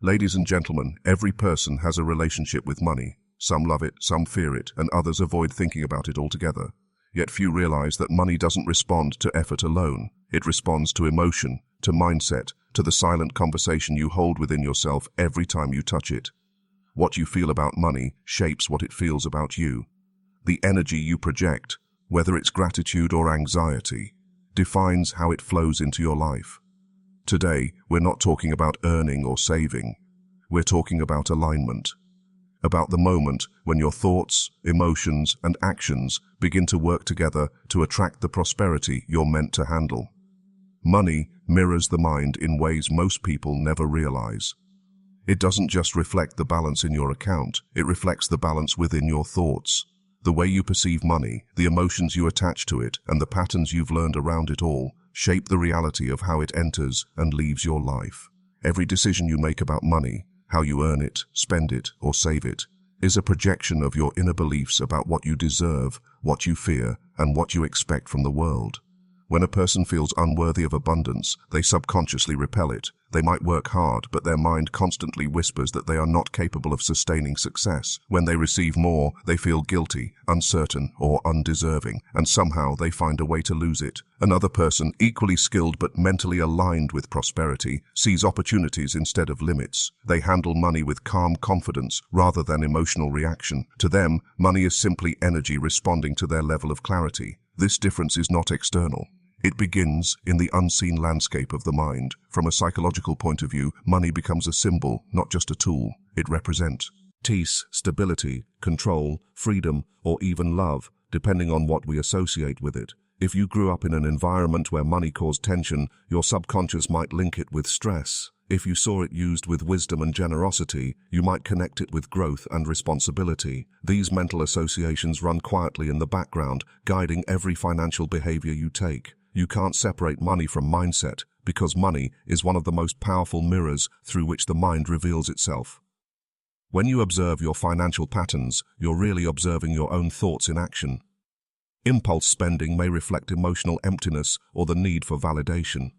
Ladies and gentlemen, every person has a relationship with money. Some love it, some fear it, and others avoid thinking about it altogether. Yet few realize that money doesn't respond to effort alone. It responds to emotion, to mindset, to the silent conversation you hold within yourself every time you touch it. What you feel about money shapes what it feels about you. The energy you project, whether it's gratitude or anxiety, defines how it flows into your life. Today, we're not talking about earning or saving. We're talking about alignment. About the moment when your thoughts, emotions, and actions begin to work together to attract the prosperity you're meant to handle. Money mirrors the mind in ways most people never realize. It doesn't just reflect the balance in your account, it reflects the balance within your thoughts. The way you perceive money, the emotions you attach to it, and the patterns you've learned around it all shape the reality of how it enters and leaves your life. Every decision you make about money, how you earn it, spend it, or save it, is a projection of your inner beliefs about what you deserve, what you fear, and what you expect from the world. When a person feels unworthy of abundance, they subconsciously repel it. They might work hard, but their mind constantly whispers that they are not capable of sustaining success. When they receive more, they feel guilty, uncertain, or undeserving, and somehow they find a way to lose it. Another person, equally skilled but mentally aligned with prosperity, sees opportunities instead of limits. They handle money with calm confidence rather than emotional reaction. To them, money is simply energy responding to their level of clarity. This difference is not external. It begins in the unseen landscape of the mind. From a psychological point of view, money becomes a symbol, not just a tool. It represents peace, stability, control, freedom, or even love, depending on what we associate with it. If you grew up in an environment where money caused tension, your subconscious might link it with stress. If you saw it used with wisdom and generosity, you might connect it with growth and responsibility. These mental associations run quietly in the background, guiding every financial behavior you take. You can't separate money from mindset, because money is one of the most powerful mirrors through which the mind reveals itself. When you observe your financial patterns, you're really observing your own thoughts in action. Impulse spending may reflect emotional emptiness or the need for validation.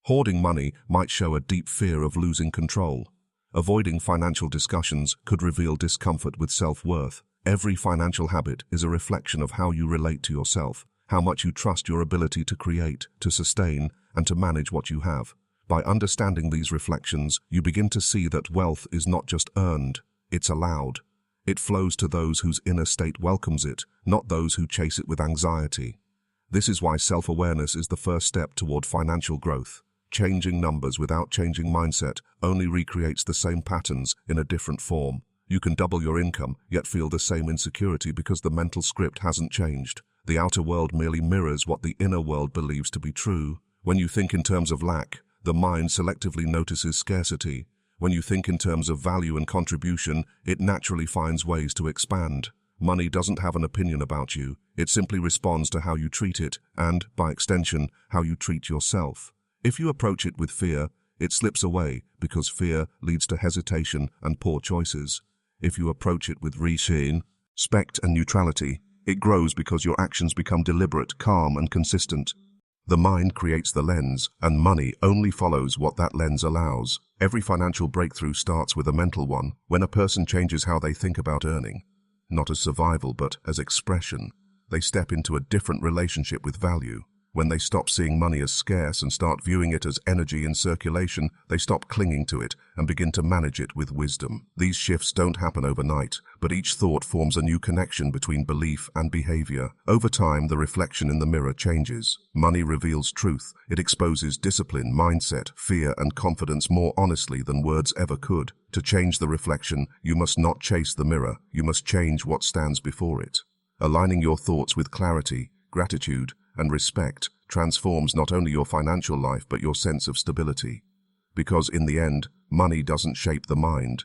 Hoarding money might show a deep fear of losing control. Avoiding financial discussions could reveal discomfort with self-worth. Every financial habit is a reflection of how you relate to yourself, how much you trust your ability to create, to sustain, and to manage what you have. By understanding these reflections, you begin to see that wealth is not just earned, it's allowed. It flows to those whose inner state welcomes it, not those who chase it with anxiety. This is why self-awareness is the first step toward financial growth. Changing numbers without changing mindset only recreates the same patterns in a different form. You can double your income, yet feel the same insecurity because the mental script hasn't changed. The outer world merely mirrors what the inner world believes to be true. When you think in terms of lack, the mind selectively notices scarcity. When you think in terms of value and contribution, it naturally finds ways to expand. Money doesn't have an opinion about you. It simply responds to how you treat it and, by extension, how you treat yourself. If you approach it with fear, it slips away because fear leads to hesitation and poor choices. If you approach it with respect and neutrality, it grows because your actions become deliberate, calm, and consistent. The mind creates the lens, and money only follows what that lens allows. Every financial breakthrough starts with a mental one, when a person changes how they think about earning. Not as survival, but as expression. They step into a different relationship with value. When they stop seeing money as scarce and start viewing it as energy in circulation, they stop clinging to it and begin to manage it with wisdom. These shifts don't happen overnight, but each thought forms a new connection between belief and behavior. Over time, the reflection in the mirror changes. Money reveals truth. It exposes discipline, mindset, fear, and confidence more honestly than words ever could. To change the reflection, you must not chase the mirror. You must change what stands before it. Aligning your thoughts with clarity, gratitude, and respect transforms not only your financial life but your sense of stability. Because in the end, money doesn't shape the mind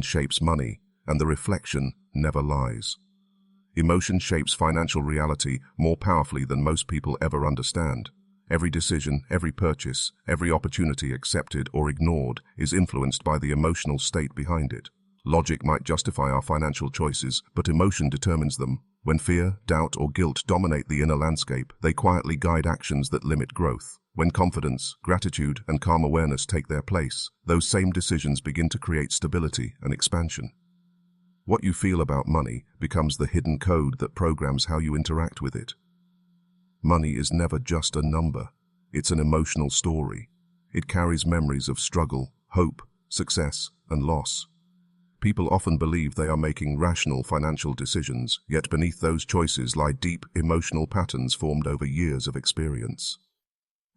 shapes money, and the reflection never lies. Emotion shapes financial reality more powerfully than most people ever understand. Every decision, every purchase, every opportunity accepted or ignored is influenced by the emotional state behind it. Logic might justify our financial choices, but emotion determines them. When fear, doubt, or guilt dominate the inner landscape, they quietly guide actions that limit growth. When confidence, gratitude, and calm awareness take their place, those same decisions begin to create stability and expansion. What you feel about money becomes the hidden code that programs how you interact with it. Money is never just a number. It's an emotional story. It carries memories of struggle, hope, success, and loss. People often believe they are making rational financial decisions, yet beneath those choices lie deep emotional patterns formed over years of experience.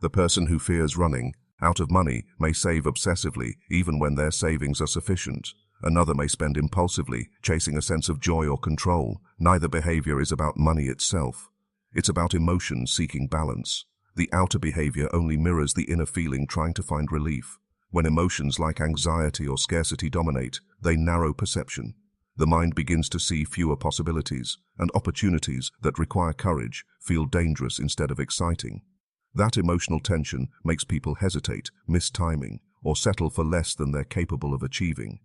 The person who fears running out of money may save obsessively even when their savings are sufficient. Another may spend impulsively, chasing a sense of joy or control. Neither behavior is about money itself. It's about emotion seeking balance. The outer behavior only mirrors the inner feeling trying to find relief. When emotions like anxiety or scarcity dominate, they narrow perception. The mind begins to see fewer possibilities, and opportunities that require courage feel dangerous instead of exciting. That emotional tension makes people hesitate, miss timing, or settle for less than they're capable of achieving.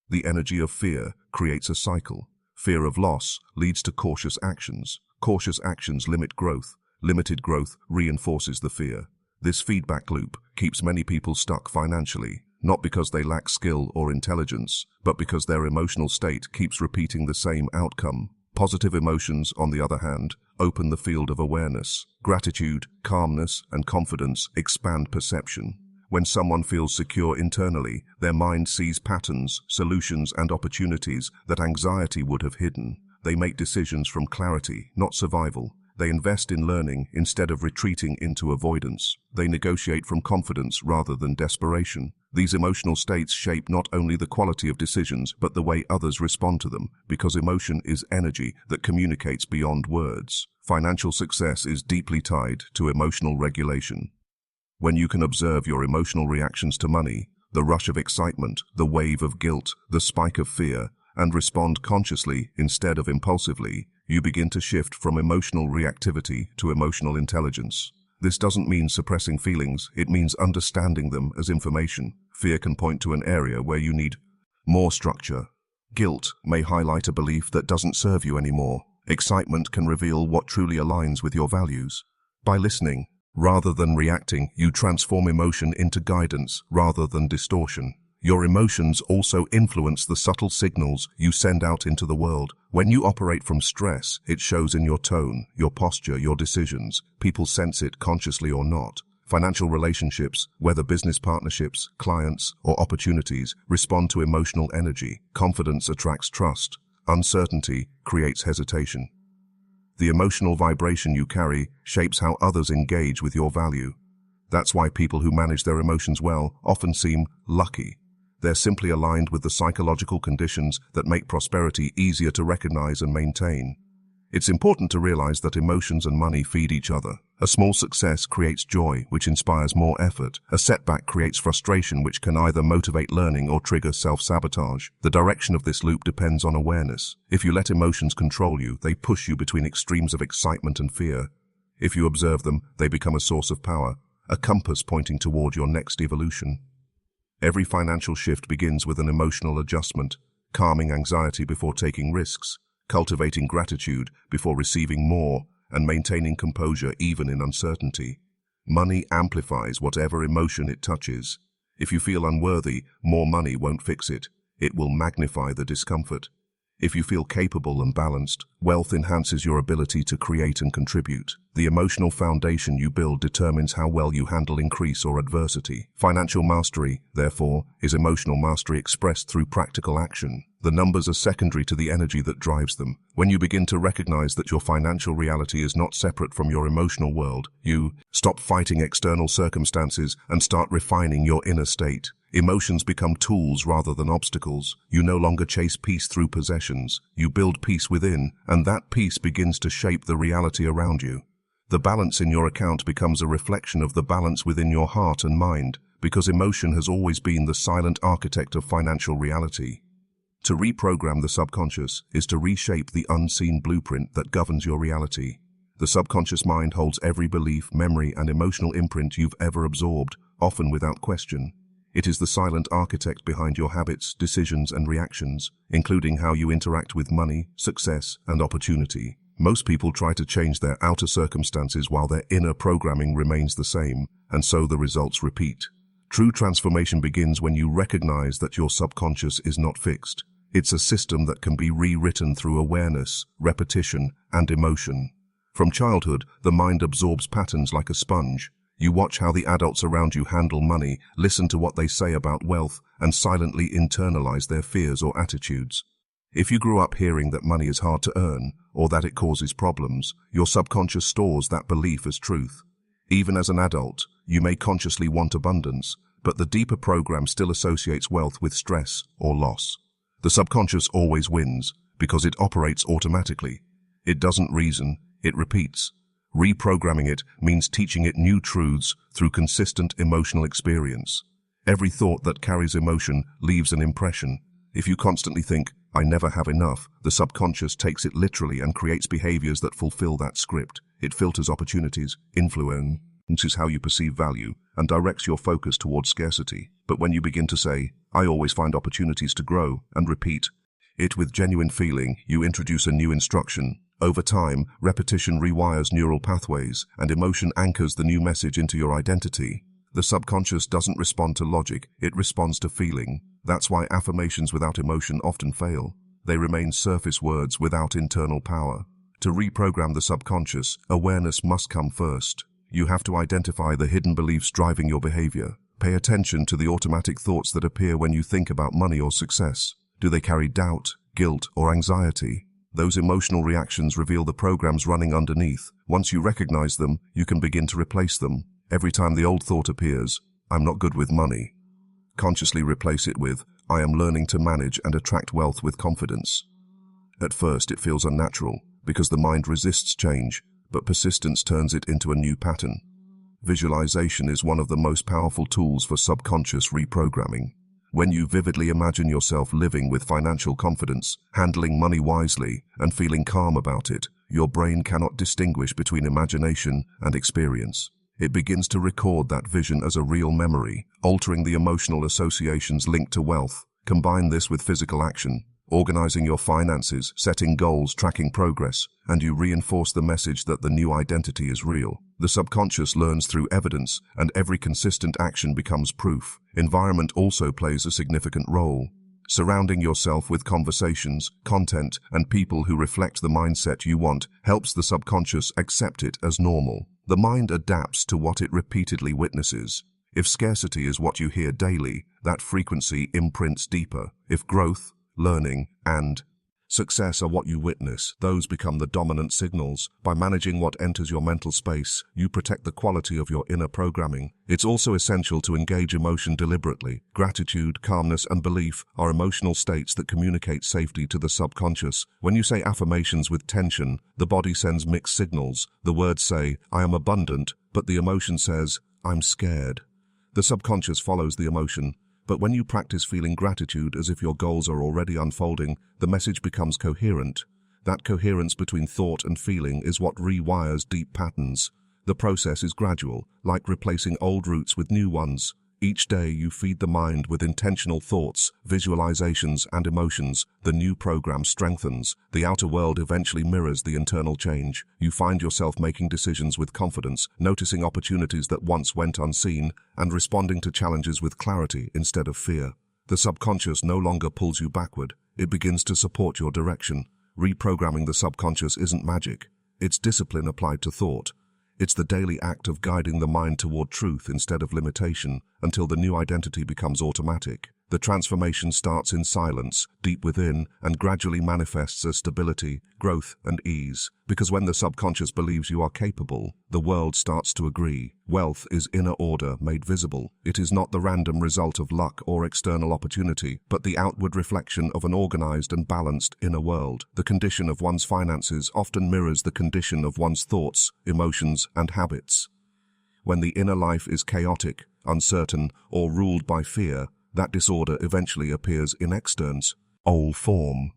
The energy of fear creates a cycle. Fear of loss leads to cautious actions. Cautious actions limit growth. Limited growth reinforces the fear. This feedback loop keeps many people stuck financially, not because they lack skill or intelligence, but because their emotional state keeps repeating the same outcome. Positive emotions, on the other hand, open the field of awareness. Gratitude, calmness, and confidence expand perception. When someone feels secure internally, their mind sees patterns, solutions, and opportunities that anxiety would have hidden. They make decisions from clarity, not survival. They invest in learning instead of retreating into avoidance. They negotiate from confidence rather than desperation. These emotional states shape not only the quality of decisions, but the way others respond to them, because emotion is energy that communicates beyond words. Financial success is deeply tied to emotional regulation. When you can observe your emotional reactions to money, the rush of excitement, the wave of guilt, the spike of fear, and respond consciously instead of impulsively, you begin to shift from emotional reactivity to emotional intelligence. This doesn't mean suppressing feelings, it means understanding them as information. Fear can point to an area where you need more structure. Guilt may highlight a belief that doesn't serve you anymore. Excitement can reveal what truly aligns with your values. By listening, rather than reacting, you transform emotion into guidance rather than distortion. Your emotions also influence the subtle signals you send out into the world. When you operate from stress, it shows in your tone, your posture, your decisions. People sense it consciously or not. Financial relationships, whether business partnerships, clients, or opportunities, respond to emotional energy. Confidence attracts trust. Uncertainty creates hesitation. The emotional vibration you carry shapes how others engage with your value. That's why people who manage their emotions well often seem lucky. They're simply aligned with the psychological conditions that make prosperity easier to recognize and maintain. It's important to realize that emotions and money feed each other. A small success creates joy, which inspires more effort. A setback creates frustration, which can either motivate learning or trigger self-sabotage. The direction of this loop depends on awareness. If you let emotions control you, they push you between extremes of excitement and fear. If you observe them, they become a source of power, a compass pointing toward your next evolution. Every financial shift begins with an emotional adjustment, calming anxiety before taking risks, cultivating gratitude before receiving more, and maintaining composure even in uncertainty. Money amplifies whatever emotion it touches. If you feel unworthy, more money won't fix it. It will magnify the discomfort. If you feel capable and balanced, wealth enhances your ability to create and contribute. The emotional foundation you build determines how well you handle increase or adversity. Financial mastery, therefore, is emotional mastery expressed through practical action. The numbers are secondary to the energy that drives them. When you begin to recognize that your financial reality is not separate from your emotional world, you stop fighting external circumstances and start refining your inner state. Emotions become tools rather than obstacles. You no longer chase peace through possessions. You build peace within, and that peace begins to shape the reality around you. The balance in your account becomes a reflection of the balance within your heart and mind, because emotion has always been the silent architect of financial reality. To reprogram the subconscious is to reshape the unseen blueprint that governs your reality. The subconscious mind holds every belief, memory, and emotional imprint you've ever absorbed, often without question. It is the silent architect behind your habits, decisions, and reactions, including how you interact with money, success, and opportunity. Most people try to change their outer circumstances while their inner programming remains the same, and so the results repeat. True transformation begins when you recognize that your subconscious is not fixed. It's a system that can be rewritten through awareness, repetition, and emotion. From childhood, the mind absorbs patterns like a sponge. You watch how the adults around you handle money, listen to what they say about wealth, and silently internalize their fears or attitudes. If you grew up hearing that money is hard to earn, or that it causes problems, your subconscious stores that belief as truth. Even as an adult, you may consciously want abundance, but the deeper program still associates wealth with stress or loss. The subconscious always wins because it operates automatically. It doesn't reason, it repeats. Reprogramming it means teaching it new truths through consistent emotional experience. Every thought that carries emotion leaves an impression. If you constantly think, "I never have enough," the subconscious takes it literally and creates behaviors that fulfill that script. It filters opportunities, influences how you perceive value, and directs your focus towards scarcity. But when you begin to say, "I always find opportunities to grow," and repeat it with genuine feeling, you introduce a new instruction. Over time, repetition rewires neural pathways, and emotion anchors the new message into your identity. The subconscious doesn't respond to logic, it responds to feeling. That's why affirmations without emotion often fail. They remain surface words without internal power. To reprogram the subconscious, awareness must come first. You have to identify the hidden beliefs driving your behavior. Pay attention to the automatic thoughts that appear when you think about money or success. Do they carry doubt, guilt, or anxiety? Those emotional reactions reveal the programs running underneath. Once you recognize them, you can begin to replace them. Every time the old thought appears, "I'm not good with money," consciously replace it with, "I am learning to manage and attract wealth with confidence." At first, it feels unnatural because the mind resists change, but persistence turns it into a new pattern. Visualization is one of the most powerful tools for subconscious reprogramming. When you vividly imagine yourself living with financial confidence, handling money wisely, and feeling calm about it, your brain cannot distinguish between imagination and experience. It begins to record that vision as a real memory, altering the emotional associations linked to wealth. Combine this with physical action, organizing your finances, setting goals, tracking progress, and you reinforce the message that the new identity is real. The subconscious learns through evidence, and every consistent action becomes proof. Environment also plays a significant role. Surrounding yourself with conversations, content, and people who reflect the mindset you want helps the subconscious accept it as normal. The mind adapts to what it repeatedly witnesses. If scarcity is what you hear daily, that frequency imprints deeper. If growth, learning, and success are what you witness, those become the dominant signals. By managing what enters your mental space, you protect the quality of your inner programming. It's also essential to engage emotion deliberately. Gratitude, calmness, and belief are emotional states that communicate safety to the subconscious. When you say affirmations with tension, the body sends mixed signals. The words say, "I am abundant," but the emotion says, "I'm scared." The subconscious follows the emotion. But when you practice feeling gratitude as if your goals are already unfolding, the message becomes coherent. That coherence between thought and feeling is what rewires deep patterns. The process is gradual, like replacing old roots with new ones. Each day you feed the mind with intentional thoughts, visualizations, and emotions. The new program strengthens. The outer world eventually mirrors the internal change. You find yourself making decisions with confidence, noticing opportunities that once went unseen, and responding to challenges with clarity instead of fear. The subconscious no longer pulls you backward. It begins to support your direction. Reprogramming the subconscious isn't magic. It's discipline applied to thought. It's the daily act of guiding the mind toward truth instead of limitation, until the new identity becomes automatic. The transformation starts in silence, deep within, and gradually manifests as stability, growth, and ease. Because when the subconscious believes you are capable, the world starts to agree. Wealth is inner order made visible. It is not the random result of luck or external opportunity, but the outward reflection of an organized and balanced inner world. The condition of one's finances often mirrors the condition of one's thoughts, emotions, and habits. When the inner life is chaotic, uncertain, or ruled by fear, that disorder eventually appears in external form.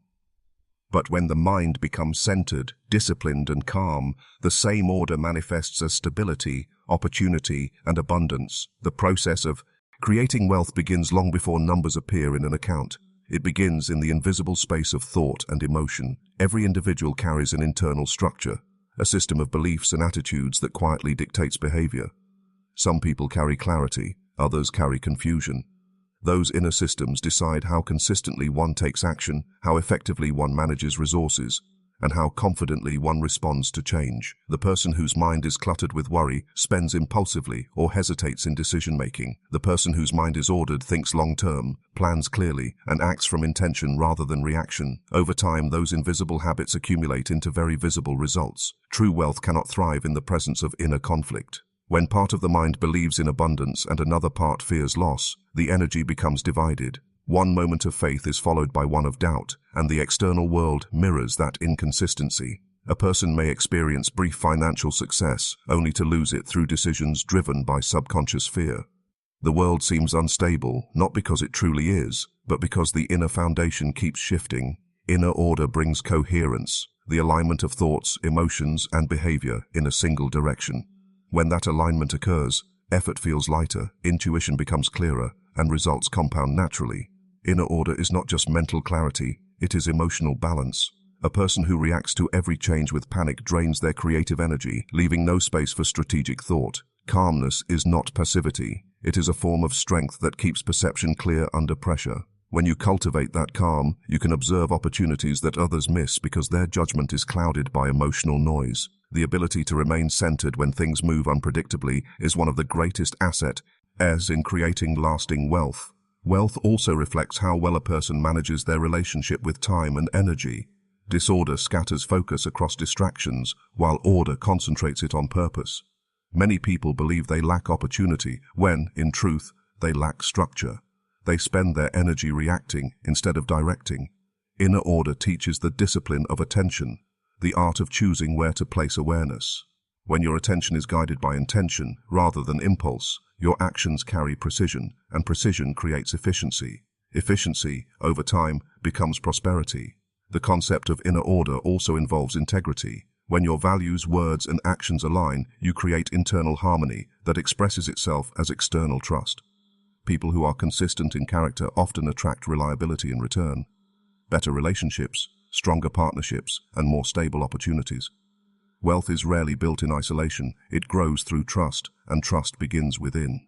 But when the mind becomes centered, disciplined, and calm, the same order manifests as stability, opportunity, and abundance. The process of creating wealth begins long before numbers appear in an account. It begins in the invisible space of thought and emotion. Every individual carries an internal structure, a system of beliefs and attitudes that quietly dictates behavior. Some people carry clarity, others carry confusion. Those inner systems decide how consistently one takes action, how effectively one manages resources, and how confidently one responds to change. The person whose mind is cluttered with worry spends impulsively or hesitates in decision-making. The person whose mind is ordered thinks long-term, plans clearly, and acts from intention rather than reaction. Over time, those invisible habits accumulate into very visible results. True wealth cannot thrive in the presence of inner conflict. When part of the mind believes in abundance and another part fears loss, the energy becomes divided. One moment of faith is followed by one of doubt, and the external world mirrors that inconsistency. A person may experience brief financial success, only to lose it through decisions driven by subconscious fear. The world seems unstable, not because it truly is, but because the inner foundation keeps shifting. Inner order brings coherence, the alignment of thoughts, emotions, and behavior in a single direction. When that alignment occurs, effort feels lighter, intuition becomes clearer, and results compound naturally. Inner order is not just mental clarity, it is emotional balance. A person who reacts to every change with panic drains their creative energy, leaving no space for strategic thought. Calmness is not passivity. It is a form of strength that keeps perception clear under pressure. When you cultivate that calm, you can observe opportunities that others miss because their judgment is clouded by emotional noise. The ability to remain centered when things move unpredictably is one of the greatest assets in creating lasting wealth. Wealth also reflects how well a person manages their relationship with time and energy. Disorder scatters focus across distractions, while order concentrates it on purpose. Many people believe they lack opportunity when, in truth, they lack structure. They spend their energy reacting instead of directing. Inner order teaches the discipline of attention, the art of choosing where to place awareness. When your attention is guided by intention rather than impulse, your actions carry precision, and precision creates efficiency. Efficiency, over time, becomes prosperity. The concept of inner order also involves integrity. When your values, words, and actions align, you create internal harmony that expresses itself as external trust. People who are consistent in character often attract reliability in return. Better relationships, stronger partnerships, and more stable opportunities. Wealth is rarely built in isolation. It grows through trust, and trust begins within.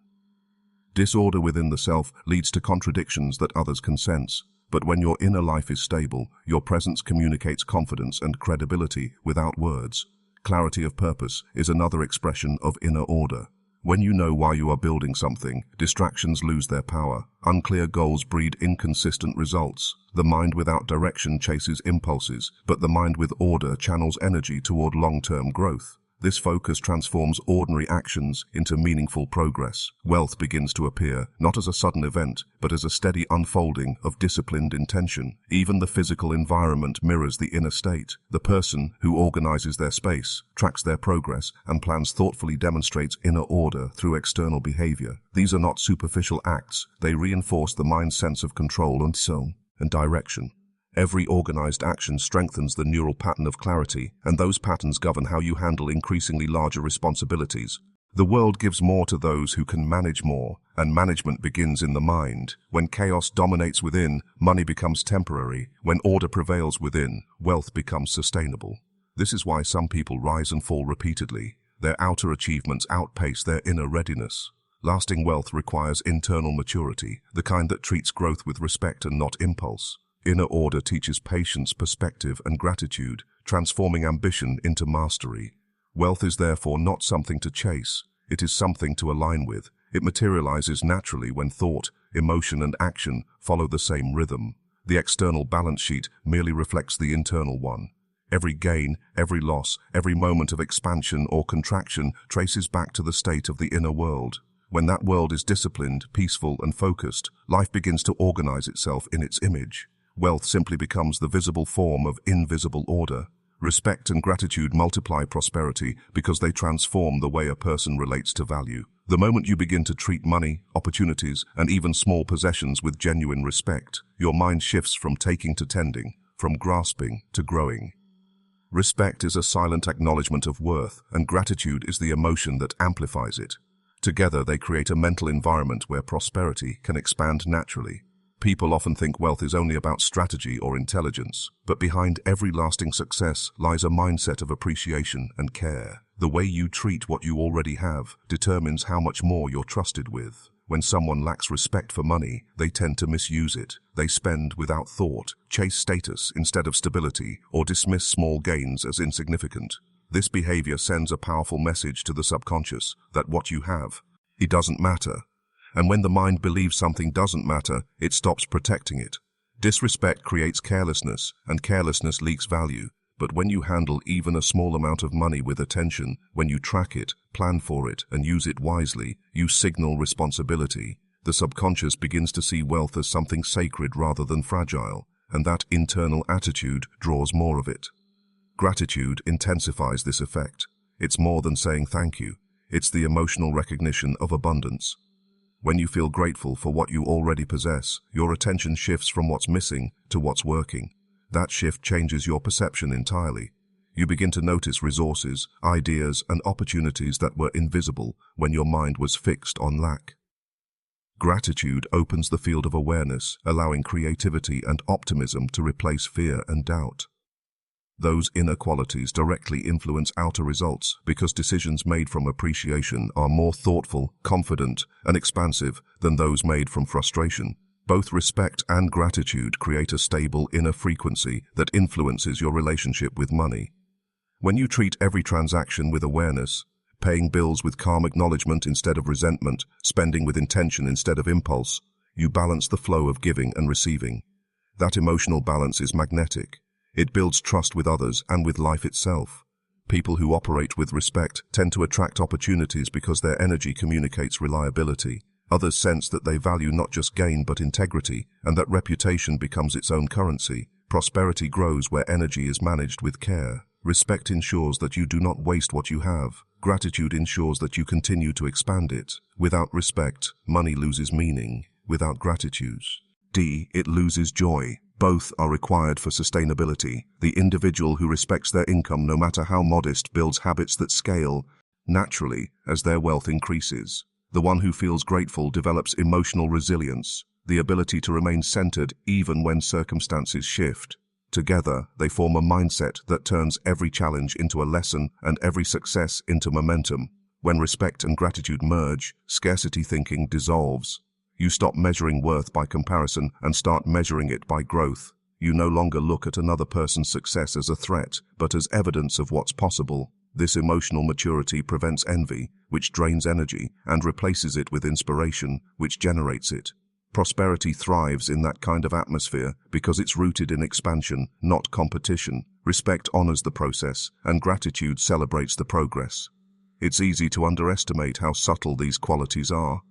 Disorder within the self leads to contradictions that others can sense. But when your inner life is stable, your presence communicates confidence and credibility without words. Clarity of purpose is another expression of inner order. When you know why you are building something, distractions lose their power. Unclear goals breed inconsistent results. The mind without direction chases impulses, but the mind with order channels energy toward long-term growth. This focus transforms ordinary actions into meaningful progress. Wealth begins to appear, not as a sudden event, but as a steady unfolding of disciplined intention. Even the physical environment mirrors the inner state. The person who organizes their space, tracks their progress, and plans thoughtfully demonstrates inner order through external behavior. These are not superficial acts. They reinforce the mind's sense of control and direction. Every organized action strengthens the neural pattern of clarity, and those patterns govern how you handle increasingly larger responsibilities. The world gives more to those who can manage more, and management begins in the mind. When chaos dominates within, money becomes temporary. When order prevails within, wealth becomes sustainable. This is why some people rise and fall repeatedly. Their outer achievements outpace their inner readiness. Lasting wealth requires internal maturity, the kind that treats growth with respect and not impulse. Inner order teaches patience, perspective, and gratitude, transforming ambition into mastery. Wealth is therefore not something to chase. It is something to align with. It materializes naturally when thought, emotion, and action follow the same rhythm. The external balance sheet merely reflects the internal one. Every gain, every loss, every moment of expansion or contraction traces back to the state of the inner world. When that world is disciplined, peaceful, and focused, life begins to organize itself in its image. Wealth simply becomes the visible form of invisible order. Respect and gratitude multiply prosperity because they transform the way a person relates to value. The moment you begin to treat money, opportunities, and even small possessions with genuine respect, your mind shifts from taking to tending, from grasping to growing. Respect is a silent acknowledgement of worth, and gratitude is the emotion that amplifies it. Together, they create a mental environment where prosperity can expand naturally. People often think wealth is only about strategy or intelligence, but behind every lasting success lies a mindset of appreciation and care. The way you treat what you already have determines how much more you're trusted with. When someone lacks respect for money, they tend to misuse it. They spend without thought, chase status instead of stability, or dismiss small gains as insignificant. This behavior sends a powerful message to the subconscious that what you have, it doesn't matter. And when the mind believes something doesn't matter, it stops protecting it. Disrespect creates carelessness, and carelessness leaks value. But when you handle even a small amount of money with attention, when you track it, plan for it, and use it wisely, you signal responsibility. The subconscious begins to see wealth as something sacred rather than fragile, and that internal attitude draws more of it. Gratitude intensifies this effect. It's more than saying thank you. It's the emotional recognition of abundance. When you feel grateful for what you already possess, your attention shifts from what's missing to what's working. That shift changes your perception entirely. You begin to notice resources, ideas, and opportunities that were invisible when your mind was fixed on lack. Gratitude opens the field of awareness, allowing creativity and optimism to replace fear and doubt. Those inner qualities directly influence outer results because decisions made from appreciation are more thoughtful, confident, and expansive than those made from frustration. Both respect and gratitude create a stable inner frequency that influences your relationship with money. When you treat every transaction with awareness, paying bills with calm acknowledgement instead of resentment, spending with intention instead of impulse, you balance the flow of giving and receiving. That emotional balance is magnetic. It builds trust with others and with life itself. People who operate with respect tend to attract opportunities because their energy communicates reliability. Others sense that they value not just gain but integrity, and that reputation becomes its own currency. Prosperity grows where energy is managed with care. Respect ensures that you do not waste what you have. Gratitude ensures that you continue to expand it. Without respect, money loses meaning. Without gratitude, it loses joy. Both are required for sustainability. The individual who respects their income, no matter how modest, builds habits that scale naturally as their wealth increases. The one who feels grateful develops emotional resilience, the ability to remain centered even when circumstances shift. Together, they form a mindset that turns every challenge into a lesson and every success into momentum. When respect and gratitude merge, scarcity thinking dissolves. You stop measuring worth by comparison and start measuring it by growth. You no longer look at another person's success as a threat, but as evidence of what's possible. This emotional maturity prevents envy, which drains energy, and replaces it with inspiration, which generates it. Prosperity thrives in that kind of atmosphere because it's rooted in expansion, not competition. Respect honors the process, and gratitude celebrates the progress. It's easy to underestimate how subtle these qualities are.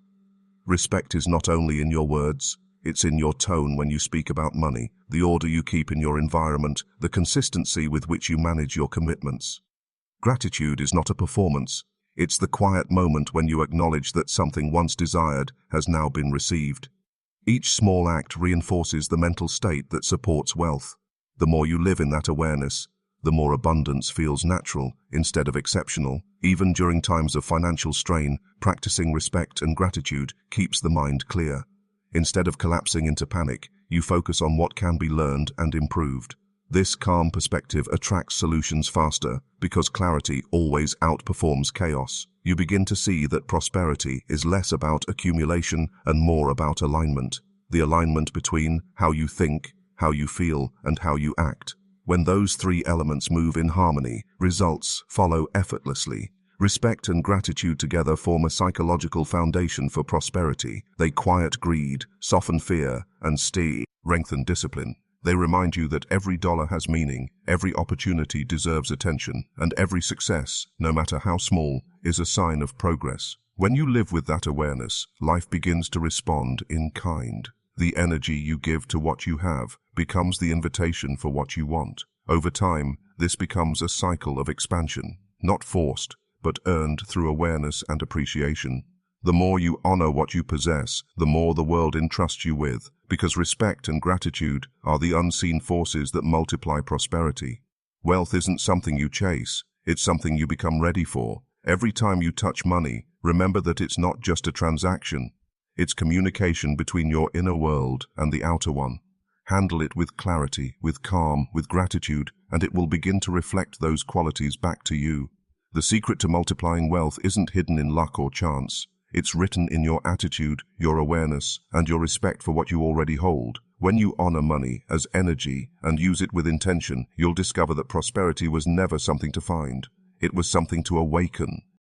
Respect is not only in your words, it's in your tone when you speak about money, the order you keep in your environment, the consistency with which you manage your commitments. Gratitude is not a performance. It's the quiet moment when you acknowledge that something once desired has now been received. Each small act reinforces the mental state that supports wealth. The more you live in that awareness, the more abundance feels natural instead of exceptional. Even during times of financial strain, practicing respect and gratitude keeps the mind clear. Instead of collapsing into panic, you focus on what can be learned and improved. This calm perspective attracts solutions faster because clarity always outperforms chaos. You begin to see that prosperity is less about accumulation and more about alignment. The alignment between how you think, how you feel, and how you act. When those three elements move in harmony, results follow effortlessly. Respect and gratitude together form a psychological foundation for prosperity. They quiet greed, soften fear, and strengthen discipline. They remind you that every dollar has meaning, every opportunity deserves attention, and every success, no matter how small, is a sign of progress. When you live with that awareness, life begins to respond in kind. The energy you give to what you have becomes the invitation for what you want. Over time, this becomes a cycle of expansion, not forced, but earned through awareness and appreciation. The more you honor what you possess, the more the world entrusts you with, because respect and gratitude are the unseen forces that multiply prosperity. Wealth isn't something you chase, it's something you become ready for. Every time you touch money, remember that it's not just a transaction. It's communication between your inner world and the outer one. Handle it with clarity, with calm, with gratitude, and it will begin to reflect those qualities back to you. The secret to multiplying wealth isn't hidden in luck or chance. It's written in your attitude, your awareness, and your respect for what you already hold. When you honor money as energy and use it with intention, you'll discover that prosperity was never something to find. It was something to awaken.